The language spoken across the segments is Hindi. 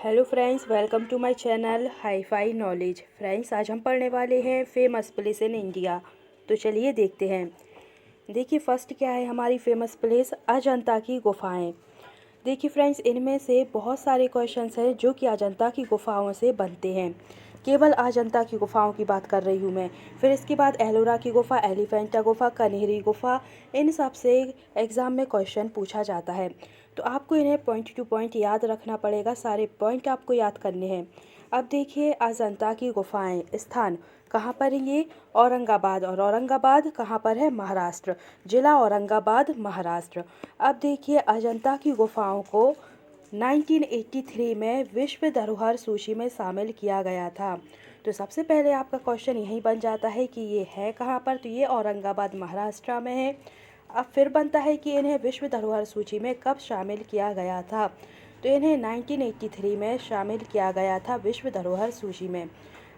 Hello friends, welcome to my channel hi fi knowledge. Friends, आज हम पढ़ने वाले हैं फेमस प्लेस इन इंडिया। तो चलिए देखते हैं। देखिए फर्स्ट क्या है हमारी फेमस प्लेस, अजंता की गुफाएं। देखिए फ्रेंड्स, इनमें से बहुत सारे क्वेश्चंस हैं जो कि अजंता की गुफाओं से बनते हैं। केवल अजंता की गुफाओं की बात कर रही हूँ मैं। फिर इसके बाद एलोरा की गुफा, एलिफेंटा गुफा, कन्हेरी गुफा, इन सब से एग्ज़ाम में क्वेश्चन पूछा जाता है। तो आपको इन्हें पॉइंट टू पॉइंट याद रखना पड़ेगा, सारे पॉइंट आपको याद करने हैं। अब देखिए अजंता की गुफाएं, स्थान कहाँ पर है ये? औरंगाबाद। और औरंगाबाद कहाँ पर है? महाराष्ट्र। जिला औरंगाबाद, महाराष्ट्र। अब देखिए अजंता की गुफाओं को 1983 में विश्व धरोहर सूची में शामिल किया गया था। तो सबसे पहले आपका क्वेश्चन यही बन जाता है कि ये है कहाँ पर? तो ये औरंगाबाद, महाराष्ट्र में है। अब फिर बनता है कि इन्हें विश्व धरोहर सूची में कब शामिल किया गया था? तो इन्हें 1983 में शामिल किया गया था विश्व धरोहर सूची में।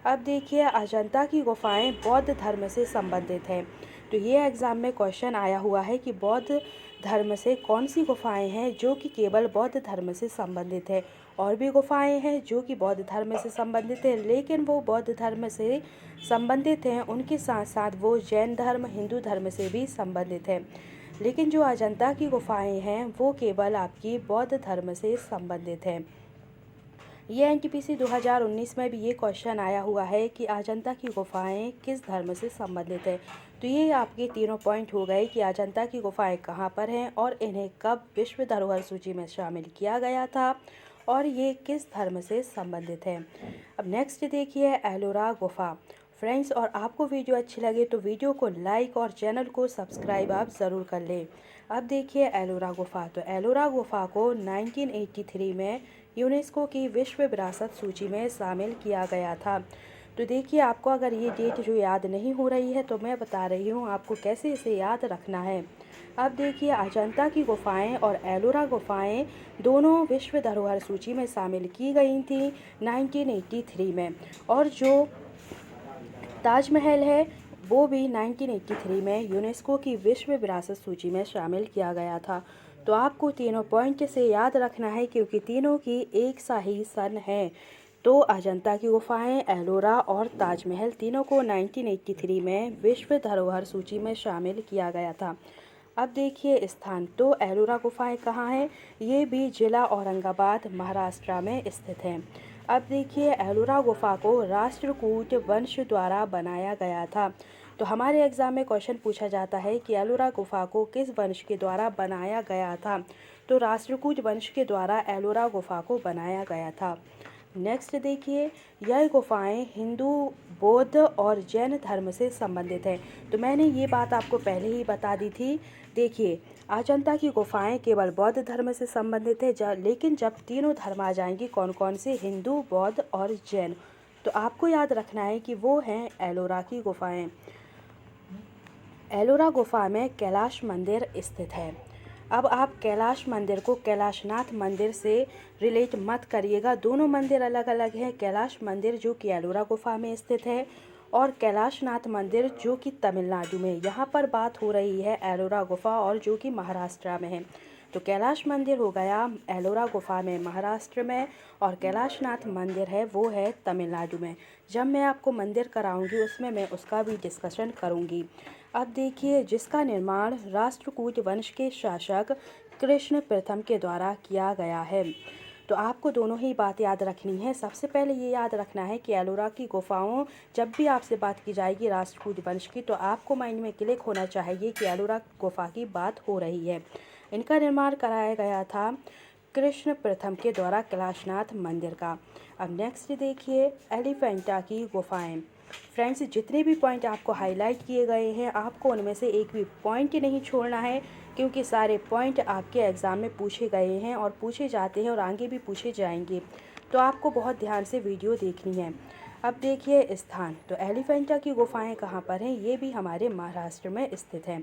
अब देखिए अजंता की गुफाएं बौद्ध धर्म से संबंधित हैं। तो ये एग्ज़ाम में क्वेश्चन आया हुआ है कि बौद्ध धर्म से कौन सी गुफाएं हैं जो कि केवल बौद्ध धर्म से संबंधित है। और भी गुफाएं हैं जो कि बौद्ध धर्म से संबंधित है, लेकिन वो बौद्ध धर्म से संबंधित हैं उनके साथ साथ वो जैन धर्म, हिंदू धर्म से भी संबंधित है। लेकिन जो अजंता की गुफाएं हैं वो केवल आपकी बौद्ध धर्म से संबंधित हैं। ये एनटीपीसी 2019 में भी ये क्वेश्चन आया हुआ है कि अजंता की गुफाएं किस धर्म से संबंधित है। तो ये आपके तीनों पॉइंट हो गए कि अजंता की गुफाएं कहाँ पर हैं और इन्हें कब विश्व धरोहर सूची में शामिल किया गया था और ये किस धर्म से संबंधित है। अब नेक्स्ट देखिए एलोरा गुफा। फ्रेंड्स, और आपको वीडियो अच्छी लगे तो वीडियो को लाइक और चैनल को सब्सक्राइब आप ज़रूर कर लें। अब देखिए एलोरा गुफा। तो एलोरा गुफा को 1983 में यूनेस्को की विश्व विरासत सूची में शामिल किया गया था। तो देखिए आपको अगर ये डेट जो याद नहीं हो रही है तो मैं बता रही हूँ आपको कैसे इसे याद रखना है। अब देखिए अजंता की गुफाएं और एलोरा गुफाएं दोनों विश्व धरोहर सूची में शामिल की गई थी 1983 में। और जो ताजमहल है वो भी 1983 में यूनेस्को की विश्व विरासत सूची में शामिल किया गया था। तो आपको तीनों पॉइंट से याद रखना है क्योंकि तीनों की एक सा ही सन है। तो अजंता की गुफाएं, एलोरा और ताजमहल तीनों को 1983 में विश्व धरोहर सूची में शामिल किया गया था। अब देखिए स्थान। तो एलोरा गुफाएं कहाँ हैं? ये भी जिला औरंगाबाद, महाराष्ट्र में स्थित हैं। अब देखिए एलोरा गुफा को राष्ट्रकूट वंश द्वारा बनाया गया था। तो हमारे एग्जाम में क्वेश्चन पूछा जाता है कि एलोरा गुफा को किस वंश के द्वारा बनाया गया था। तो राष्ट्रकूट वंश के द्वारा एलोरा गुफा को बनाया गया था। नेक्स्ट देखिए, यह गुफाएं हिंदू, बौद्ध और जैन धर्म से संबंधित हैं। तो मैंने ये बात आपको पहले ही बता दी थी। देखिए अजंता की गुफाएं केवल बौद्ध धर्म से संबंधित है, लेकिन जब तीनों धर्म आ जाएंगे, कौन कौन से? हिंदू, बौद्ध और जैन, तो आपको याद रखना है कि वो हैं एलोरा की गुफाएं। एलोरा गुफा में कैलाश मंदिर स्थित है। अब आप कैलाश मंदिर को कैलाशनाथ मंदिर से रिलेट मत करिएगा, दोनों मंदिर अलग अलग हैं। कैलाश मंदिर जो कि एलोरा गुफा में स्थित है और कैलाशनाथ मंदिर जो कि तमिलनाडु में। यहाँ पर बात हो रही है एलोरा गुफा और जो कि महाराष्ट्र में है। तो कैलाश मंदिर हो गया एलोरा गुफा में, महाराष्ट्र में, और कैलाशनाथ मंदिर है वो है तमिलनाडु में। जब मैं आपको मंदिर कराऊंगी उसमें मैं उसका भी डिस्कशन करूंगी। अब देखिए जिसका निर्माण राष्ट्रकूट वंश के शासक कृष्ण प्रथम के द्वारा किया गया है। तो आपको दोनों ही बात याद रखनी है। सबसे पहले ये याद रखना है कि एलोरा की गुफाओं, जब भी आपसे बात की जाएगी राष्ट्रकूट वंश की, तो आपको माइंड में क्लिक होना चाहिए कि एलोरा गुफा की बात हो रही है। इनका निर्माण कराया गया था कृष्ण प्रथम के द्वारा कैलाशनाथ मंदिर का। अब नेक्स्ट देखिए एलिफेंटा की गुफाएं। फ्रेंड्स, जितने भी पॉइंट आपको हाईलाइट किए गए हैं आपको उनमें से एक भी पॉइंट नहीं छोड़ना है, क्योंकि सारे पॉइंट आपके एग्ज़ाम में पूछे गए हैं और पूछे जाते हैं और आगे भी पूछे जाएंगे। तो आपको बहुत ध्यान से वीडियो देखनी है। अब देखिए स्थान। तो एलिफेंटा की गुफाएं कहाँ पर हैं? ये भी हमारे महाराष्ट्र में स्थित हैं।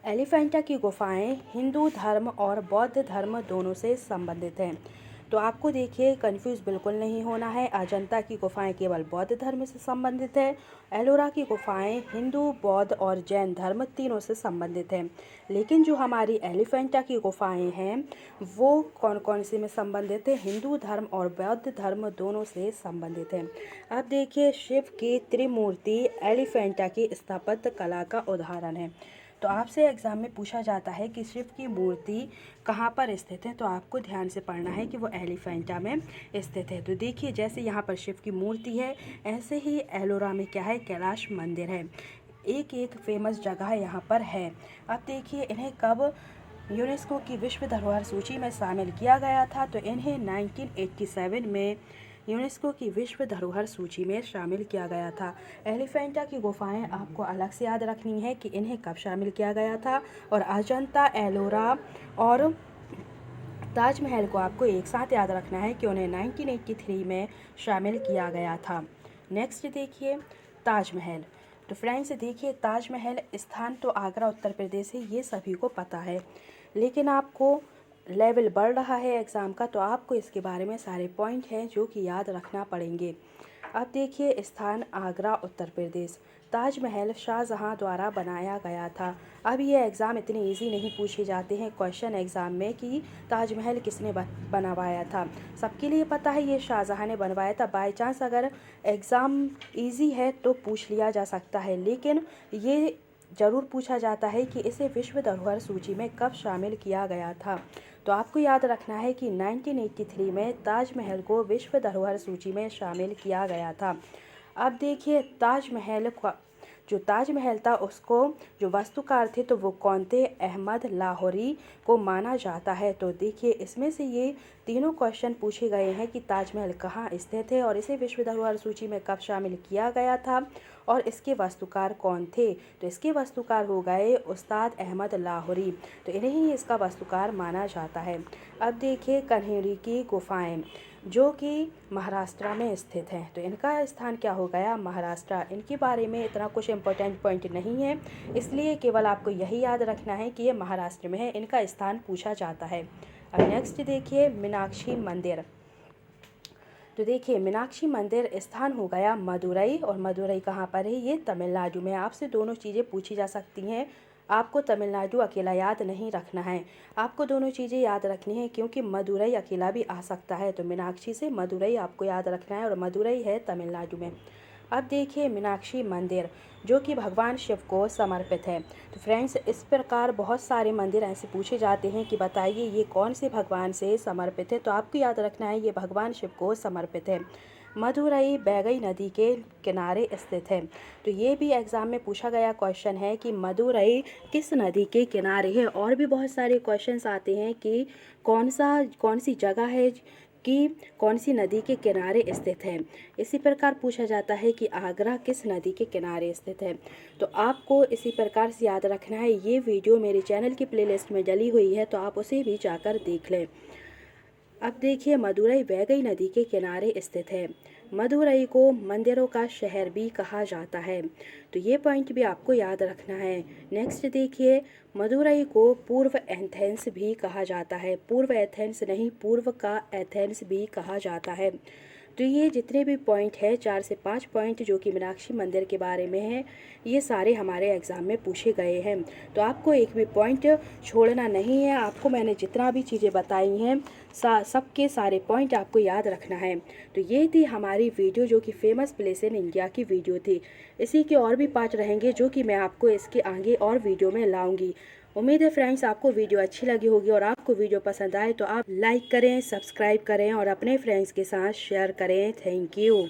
एलिफेंटा की गुफाएं हिंदू धर्म और बौद्ध धर्म दोनों से संबंधित हैं। तो आपको देखिए कंफ्यूज बिल्कुल नहीं होना है। अजंता की गुफाएं केवल बौद्ध धर्म से संबंधित है। एलोरा की गुफाएं हिंदू, बौद्ध और जैन धर्म तीनों से संबंधित हैं। लेकिन जो हमारी एलिफेंटा की गुफाएं हैं वो कौन कौन से में संबंधित है? हिंदू धर्म और बौद्ध धर्म दोनों से संबंधित है। अब देखिए शिव की त्रिमूर्ति एलिफेंटा की स्थापत्य कला का उदाहरण है। तो आपसे एग्ज़ाम में पूछा जाता है कि शिव की मूर्ति कहाँ पर स्थित है, तो आपको ध्यान से पढ़ना है कि वो एलिफेंटा में स्थित है। तो देखिए जैसे यहाँ पर शिव की मूर्ति है, ऐसे ही एलोरा में क्या है, कैलाश मंदिर है। एक एक फेमस जगह यहाँ पर है। अब देखिए इन्हें कब यूनेस्को की विश्व धरोहर सूची में शामिल किया गया था, तो इन्हें 1987 में यूनेस्को की विश्व धरोहर सूची में शामिल किया गया था। एलिफेंटा की गुफाएं आपको अलग से याद रखनी है कि इन्हें कब शामिल किया गया था, और अजंता, एलोरा और ताजमहल को आपको एक साथ याद रखना है कि उन्हें 1983 में शामिल किया गया था। नेक्स्ट देखिए ताजमहल। तो फ्रेंड्स देखिए ताजमहल स्थान तो आगरा उत्तर प्रदेश है, ये सभी को पता है। लेकिन आपको लेवल बढ़ रहा है एग्ज़ाम का, तो आपको इसके बारे में सारे पॉइंट हैं जो कि याद रखना पड़ेंगे। अब देखिए स्थान आगरा उत्तर प्रदेश। ताजमहल शाहजहां द्वारा बनाया गया था। अब ये एग्ज़ाम इतने इजी नहीं पूछे जाते हैं क्वेश्चन एग्ज़ाम में कि ताजमहल किसने बनवाया था। सबके लिए पता है ये शाहजहां ने बनवाया था। बाय चांस अगर एग्ज़ाम इजी है तो पूछ लिया जा सकता है, लेकिन ये ज़रूर पूछा जाता है कि इसे विश्व धरोहर सूची में कब शामिल किया गया था। तो आपको याद रखना है कि 1983 में ताजमहल को विश्व धरोहर सूची में शामिल किया गया था। अब देखिए जो ताजमहल था उसको जो वास्तुकार थे तो वो कौन थे? अहमद लाहौरी को माना जाता है। तो देखिए इसमें से ये तीनों क्वेश्चन पूछे गए हैं कि ताजमहल कहाँ स्थित है और इसे विश्व धरोहर सूची में कब शामिल किया गया था और इसके वास्तुकार कौन थे। तो इसके वास्तुकार हो गए उस्ताद अहमद लाहौरी, तो इन्हें ही इसका वास्तुकार माना जाता है। अब देखिए कन्हेरी की गुफाएं जो कि महाराष्ट्र में स्थित हैं, तो इनका स्थान क्या हो गया? महाराष्ट्र। इनके बारे में इतना कुछ इम्पोर्टेंट पॉइंट नहीं है, इसलिए केवल आपको यही याद रखना है कि ये महाराष्ट्र में है। इनका स्थान पूछा जाता है। अब नेक्स्ट देखिए मीनाक्षी मंदिर। तो देखिए मीनाक्षी मंदिर स्थान हो गया मदुरई, और मदुरई कहाँ पर है? ये तमिलनाडु में। आपसे दोनों चीज़ें पूछी जा सकती हैं। आपको तमिलनाडु अकेला याद नहीं रखना है, आपको दोनों चीज़ें याद रखनी है क्योंकि मदुरई अकेला भी आ सकता है। तो मीनाक्षी से मदुरई आपको याद रखना है, और मदुरई है तमिलनाडु में। अब देखिए मीनाक्षी मंदिर जो कि भगवान शिव को समर्पित है। तो फ्रेंड्स इस प्रकार बहुत सारे मंदिर ऐसे पूछे जाते हैं कि बताइए ये कौन से भगवान से समर्पित है। तो आपको याद रखना है ये भगवान शिव को समर्पित है। मदुरई बैगई नदी के किनारे स्थित है। तो ये भी एग्ज़ाम में पूछा गया क्वेश्चन है कि मदुरई किस नदी के किनारे है। और भी बहुत सारे क्वेश्चंस आते हैं कि कौन सी जगह है कि कौन सी नदी के किनारे स्थित है। इसी प्रकार पूछा जाता है कि आगरा किस नदी के किनारे स्थित है। तो आपको इसी प्रकार से याद रखना है। ये वीडियो मेरे चैनल की प्लेलिस्ट में डली हुई है, तो आप उसे भी जाकर देख लें। अब देखिए मदुरई बैगई नदी के किनारे स्थित है। मदुरई को मंदिरों का शहर भी कहा जाता है। तो ये पॉइंट भी आपको याद रखना है। नेक्स्ट देखिए मदुरई को पूर्व एथेंस भी कहा जाता है। पूर्व एथेंस नहीं, पूर्व का एथेंस भी कहा जाता है। तो ये जितने भी पॉइंट है 4 से 5 पॉइंट जो कि मीनाक्षी मंदिर के बारे में है, ये सारे हमारे एग्ज़ाम में पूछे गए हैं। तो आपको एक भी पॉइंट छोड़ना नहीं है। आपको मैंने जितना भी चीज़ें बताई हैं सबके सारे पॉइंट आपको याद रखना है। तो ये थी हमारी वीडियो जो कि फेमस प्लेस इन इंडिया की वीडियो थी। इसी के और भी पार्ट रहेंगे जो कि मैं आपको इसके आगे और वीडियो में लाऊंगी। उम्मीद है फ्रेंड्स आपको वीडियो अच्छी लगी होगी, और आपको वीडियो पसंद आए तो आप लाइक करें, सब्सक्राइब करें और अपने फ्रेंड्स के साथ शेयर करें। Thank you.